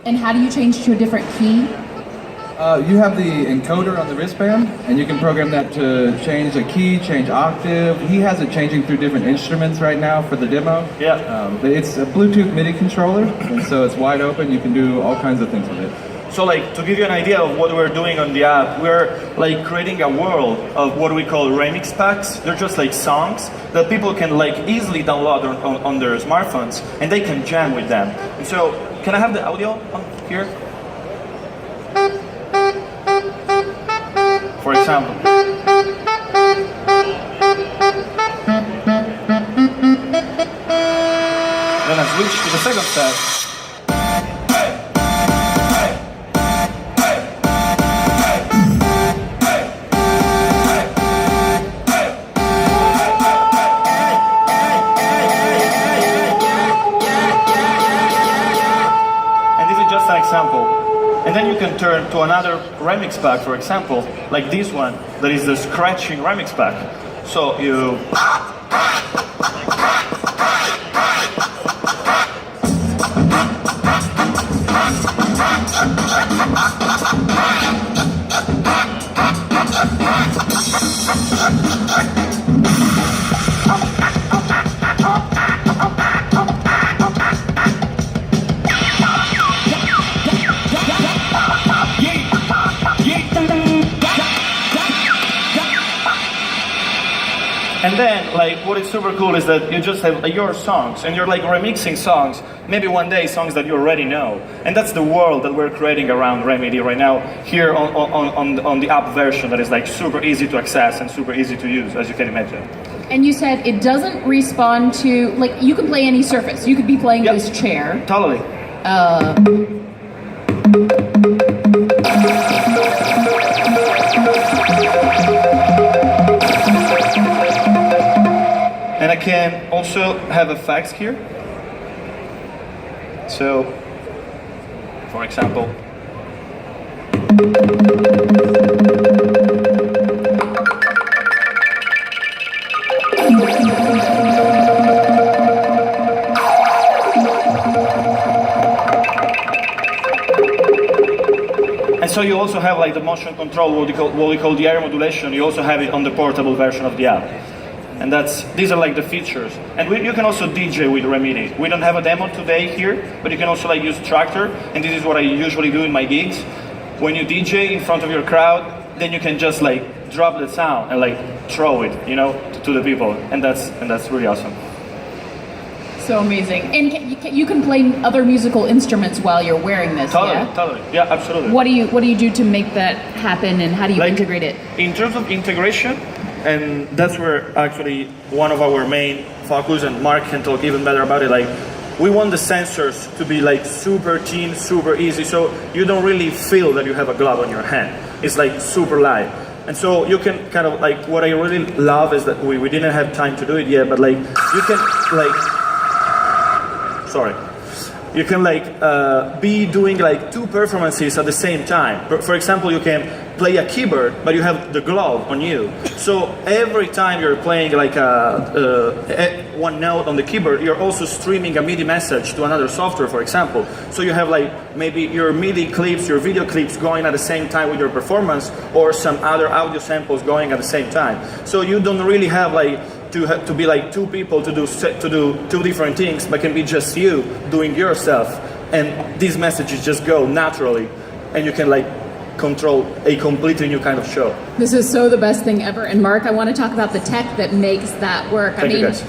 And how do you change to a different key? You have the encoder on the wristband, and you can program that to change a key, change octave. He has it changing through different instruments right now for the demo. Yeah. It's a Bluetooth MIDI controller, and so it's wide open. You can do all kinds of things with it. So like, to give you an idea of what we're doing on the app, we're like creating a world of what we call remix packs. They're just like songs that people can like easily download on their smartphones, and they can jam with them. And so, can I have the audio on here? For example. Then I switch to the second step. An example, and then you can turn to another remix pack, for example, like this one, that is the scratching remix pack. So you and then, like, what is super cool is that you just have your songs, and you're like remixing songs, maybe one day songs that you already know. And that's the world that we're creating around Remidi right now, here on the app version that is like super easy to access and super easy to use, as you can imagine. And you said it doesn't respond to, like, you can play any surface. You could be playing Yep. this chair. Totally. And I can also have effects here. So, for example, and so you also have like the motion control, what we call the air modulation. You also have it on the portable version of the app. And these are like the features. And you can also DJ with Remidi. We don't have a demo today here, but you can also like use Tractor, and this is what I usually do in my gigs. When you DJ in front of your crowd, then you can just like drop the sound and like throw it, you know, to the people, and that's really awesome. So amazing. And you can play other musical instruments while you're wearing this. Totally, yeah, absolutely. What do you do to make that happen, and how do you like, integrate it? In terms of integration, and that's where actually one of our main focus, and Mark can talk even better about it, like we want the sensors to be like super thin, super easy, so you don't really feel that you have a glove on your hand. It's like super light. And so you can kind of like, what I really love is that we didn't have time to do it yet, but like you can like, you can like be doing like two performances at the same time. For example, you can play a keyboard, but you have the glove on you. So every time you're playing like one note on the keyboard, you're also streaming a MIDI message to another software, for example. So you have like maybe your MIDI clips, your video clips going at the same time with your performance, or some other audio samples going at the same time. So you don't really have like to be like two people to do two different things, but can be just you doing your stuff, and these messages just go naturally, and you can like control a completely new kind of show. This is so the best thing ever. And Mark, I want to talk about the tech that makes that work. Thank you guys.